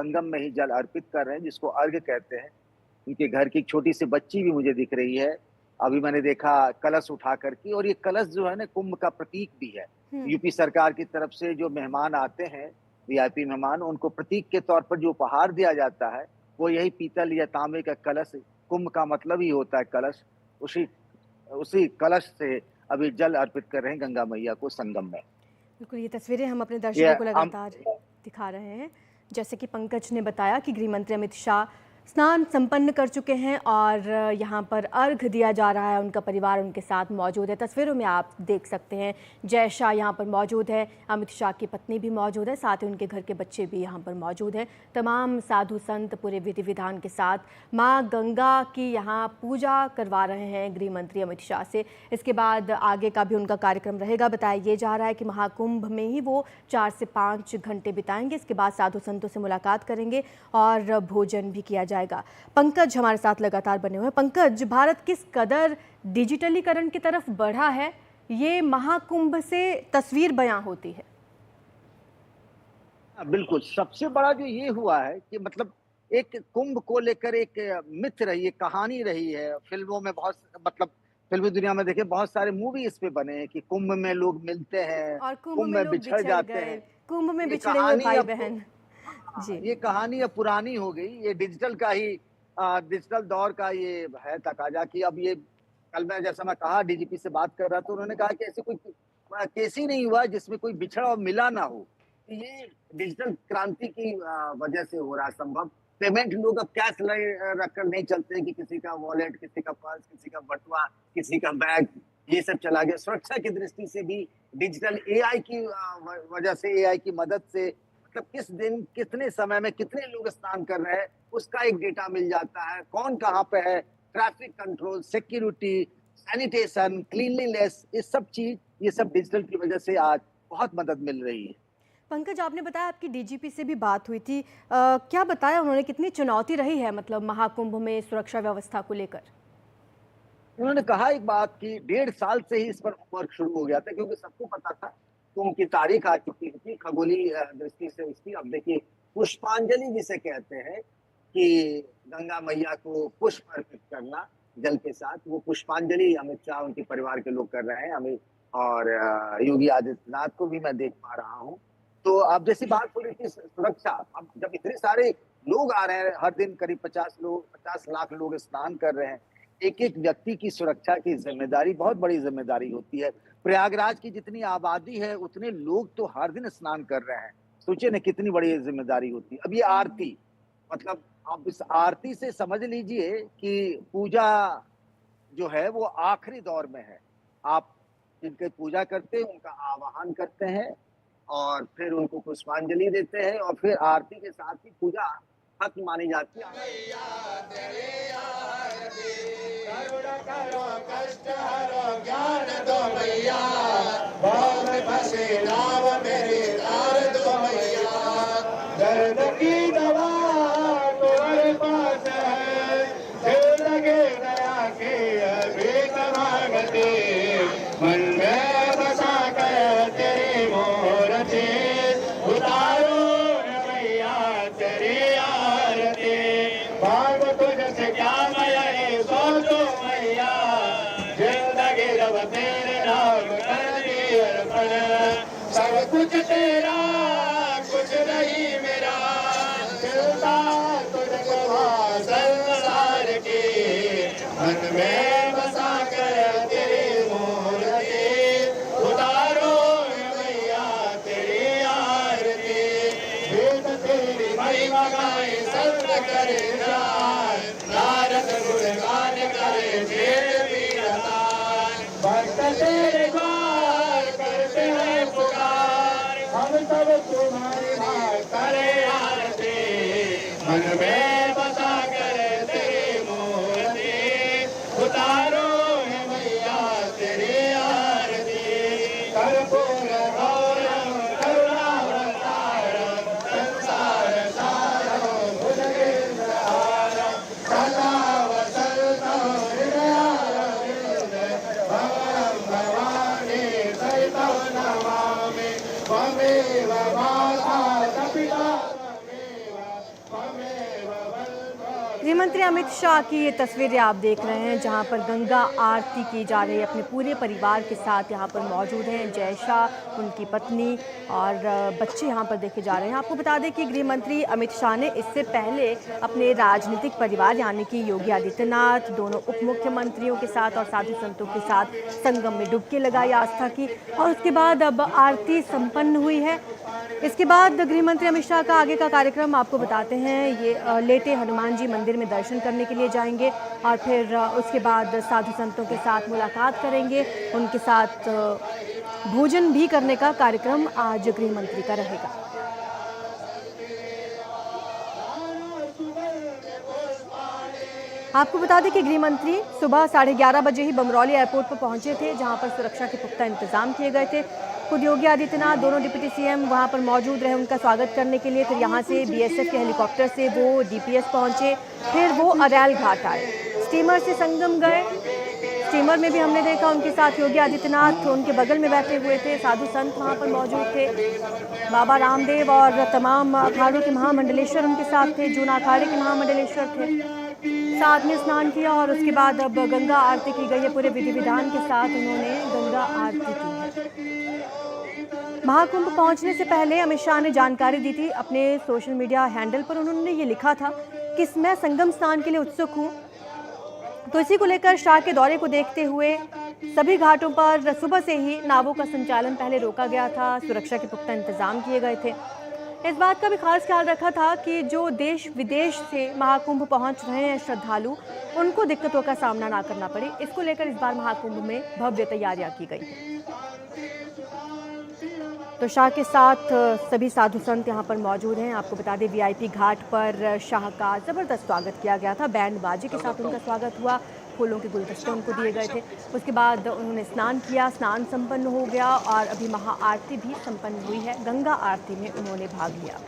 संगम में ही जल अर्पित कर रहे हैं, जिसको अर्घ्य कहते हैं। उनके घर की एक छोटी सी बच्ची भी मुझे दिख रही है। अभी मैंने देखा कलश उठा कर के, और ये कलश जो है ना कुंभ का प्रतीक भी है। हुँ। यूपी सरकार की तरफ से जो मेहमान आते हैं, वीआईपी मेहमान, उनको प्रतीक के तौर पर जो उपहार दिया जाता है, वो यही पीतल या तांबे का कलश। कुंभ का मतलब ही होता है कलश। उसी उसी कलश से अभी जल अर्पित कर रहे हैं गंगा मैया को संगम में। बिल्कुल, ये तस्वीरें हम अपने ये दर्शकों को हम लगातार दिखा रहे हैं। जैसे कि पंकज ने बताया कि गृह मंत्री अमित शाह स्नान संपन्न कर चुके हैं और यहाँ पर अर्घ दिया जा रहा है। उनका परिवार उनके साथ मौजूद है। तस्वीरों में आप देख सकते हैं जय शाह यहाँ पर मौजूद है, अमित शाह की पत्नी भी मौजूद है, साथ ही उनके घर के बच्चे भी यहाँ पर मौजूद हैं। तमाम साधु संत पूरे विधि विधान के साथ माँ गंगा की यहाँ पूजा करवा रहे हैं गृह मंत्री अमित शाह से। इसके बाद आगे का भी उनका कार्यक्रम रहेगा। बताया ये जा रहा है कि महाकुंभ में ही वो 4 से 5 घंटे बिताएंगे। इसके बाद साधु संतों से मुलाकात करेंगे और भोजन भी किया जाएगा। पंकज हमारे साथ लगातार बने हुए हैं। पंकज, भारत किस कदर डिजिटलीकरण की तरफ बढ़ा है, ये महाकुंभ से तस्वीर बयां होती है। बिल्कुल, सबसे बड़ा जो ये हुआ है कि मतलब एक कुंभ को लेकर एक मिथ रही है, कहानी रही है। फ़िल्मों में बहुत मतलब फ़िल्मी दुनिया में देखिए बहुत सारे मूवी इस पे बने हैं कि कुंभ में लोग मिलते हैं, और कुंभ कुंभ में में लोग बिछड़ बिछड़ जाते गए, हैं। कुंभ में ये बिछड़े हुए कहानी भाई अब तो बहन। हाँ, जी। ये कहानी अब पुरानी हो गई। ये डिजिटल का ही डिजिटल दौर का ये है तकाज़ा कि अब ये कल मैं जैसा मैं कहा डीजीपी से बात कर रहा था, उन्होंने कहा कि ऐसे कोई केस ही नहीं हुआ जिसमें कोई बिछड़ा और मिला ना हो। ये डिजिटल क्रांति की वजह से हो रहा है संभव। पेमेंट लोग अब कैश रख कर नहीं चलते हैं कि किसी का वॉलेट, किसी का पर्स, किसी का बटुआ, किसी का बैग, ये सब चला गया। सुरक्षा की दृष्टि से भी डिजिटल एआई की वजह से, एआई की मदद से मतलब किस दिन, कितने समय में कितने लोग स्नान कर रहे हैं, उसका एक डेटा मिल जाता है। कौन कहाँ पे है, traffic control, security, sanitation, cleanliness, ये सब डिजिटल की वजह से आज बहुत मदद मिल रही है। पंकज, आपने बताया आपकी डीजीपी से भी बात हुई थी। क्या बताया उन्होंने, कितनी चुनौती रही है मतलब महाकुंभ में सुरक्षा व्यवस्था को लेकर? उन्होंने कहा एक बात कि 1.5 साल से ही इस पर वर्क शुरू हो गया था, क्योंकि सबको पता था कुंभ की तारीख आ चुकी थी खगोलीय दृष्टि से उसकी। अब देखिए पुष्पांजलि जिसे कहते हैं कि गंगा मैया को पुष्प अर्पित करना जल के साथ, वो पुष्पांजलि अमित शाह उनके परिवार के लोग कर रहे हैं। अमित और योगी आदित्यनाथ को भी मैं देख पा रहा हूँ। तो अब जैसी बात हो रही थी सुरक्षा, अब जब इतने सारे लोग आ रहे हैं, हर दिन करीब 50 लाख लोग स्नान कर रहे हैं, एक-एक व्यक्ति की सुरक्षा की ज़िम्मेदारी बहुत बड़ी ज़िम्मेदारी होती है। प्रयागराज की जितनी आबादी है, उतने लोग तो हर दिन स्नान कर रहे हैं। सोचिए ना कितनी बड़ी ज़िम्मेदारी होती है। अब ये आरती, मतलब आप इस आरती से समझ लीजिए कि पूजा जो है वो आखिरी दौर में है। आप जिनकी पूजा करते हैं, उनका आवाहन करते हैं और फिर उनको पुष्पांजलि देते हैं और फिर आरती के साथ ही पूजा खत्म मानी जाती है। करुण करो कष्ट हरो ज्ञान दो मैया, भाव में फंसे नाव मेरी तार दो मैया। दर्द की दवा तुम्हारे पास है, दिल लगे दया की अभी मांगती, मन में बसा कर तेरी मूर्ति उतारो मैया तेरी आरती। भाग तुझसे क्या मैया सोचो मैया, जिंदगी रब तेरे नाम कर दी अर्पण। सब कुछ तेरा कुछ नहीं मेरा, चिंता तुझको संसार की, मन में बसा कर तेरी मूर्ति उतारो मैया तेरी आरती। वेद तेरी महिमा गाए संत करे जाए, नारद गुणगान करे वेद वीरतान। भक्त तेरे द्वार करते हैं पुकार, हम सब तुम्हारी बात करे आरती। मन में बसा कर तेरी मूर्ति उतारो है मैया तेरी आरती। कर्पूर गौरम करुणावतारम संसार सारम भुजगेन्द्रहारम सदा वसंतं हृदयारविंद भवं भवानी सहितं नमामि। त्वमेव माता पिता त्वमेव गृहमंत्री अमित शाह की ये तस्वीरें आप देख रहे हैं, जहां पर गंगा आरती की जा रही है। अपने पूरे परिवार के साथ यहां पर मौजूद हैं जय शाह, उनकी पत्नी और बच्चे यहां पर देखे जा रहे हैं। आपको बता दें कि गृहमंत्री अमित शाह ने इससे पहले अपने राजनीतिक परिवार यानी कि योगी आदित्यनाथ, दोनों उप मुख्यमंत्रियों के साथ और साधु संतों के साथ संगम में डुबकी लगाई आस्था की, और उसके बाद अब आरती संपन्न हुई है। इसके बाद गृहमंत्री अमित शाह का आगे का कार्यक्रम आपको बताते हैं। ये लेटे हनुमान जी मंदिर में दर्शन करने के लिए जाएंगे और फिर उसके बाद साधु संतों के साथ मुलाकात करेंगे। उनके साथ भोजन भी करने का कार्यक्रम आज गृहमंत्री का रहेगा। आपको बता दें कि गृहमंत्री सुबह 11:30 बजे ही बमरौली एयरपोर्ट पर पहुंचे थे, जहां पर सुरक्षा के पुख्ता इंतजाम किए गए थे। खुद योगी आदित्यनाथ, दोनों डिप्टी सीएम वहां पर मौजूद रहे उनका स्वागत करने के लिए। फिर यहां से बीएसएफ के हेलीकॉप्टर से वो डीपीएस पहुंचे, फिर वो अरैल घाट आए, स्टीमर से संगम गए। स्टीमर में भी हमने देखा उनके साथ योगी आदित्यनाथ उनके बगल में बैठे हुए थे, साधु संत वहाँ पर मौजूद थे, बाबा रामदेव और तमाम अखाड़ों के महामंडलेश्वर उनके साथ थे, जूना अखाड़े के महामंडलेश्वर थे। साथ में स्नान किया और उसके बाद अब गंगा आरती की गई है। पूरे विधि विधान के साथ उन्होंने गंगा आरती की है। महाकुंभ पहुंचने से पहले अमित शाह ने जानकारी दी थी अपने सोशल मीडिया हैंडल पर। उन्होंने ये लिखा था कि मैं संगम स्नान के लिए उत्सुक हूं, तो इसी को लेकर शाह के दौरे को देखते हुए सभी घाटों पर सुबह से ही नावों का संचालन पहले रोका गया था, सुरक्षा के पुख्ता इंतजाम किए गए थे। इस बात का भी खास ख्याल रखा था कि जो देश विदेश से महाकुंभ पहुंच रहे हैं श्रद्धालु, उनको दिक्कतों का सामना ना करना पड़े। इसको लेकर इस बार महाकुंभ में भव्य तैयारियां की गई हैं। तो शाह के साथ सभी साधु संत यहाँ पर मौजूद हैं। आपको बता दें वीआईपी घाट पर शाह का ज़बरदस्त स्वागत किया गया था, बैंड बाजे के साथ उनका स्वागत हुआ, फूलों के गुलदस्ते उनको दिए गए थे। उसके बाद उन्होंने स्नान किया, स्नान संपन्न हो गया और अभी महाआरती भी संपन्न हुई है। गंगा आरती में उन्होंने भाग लिया।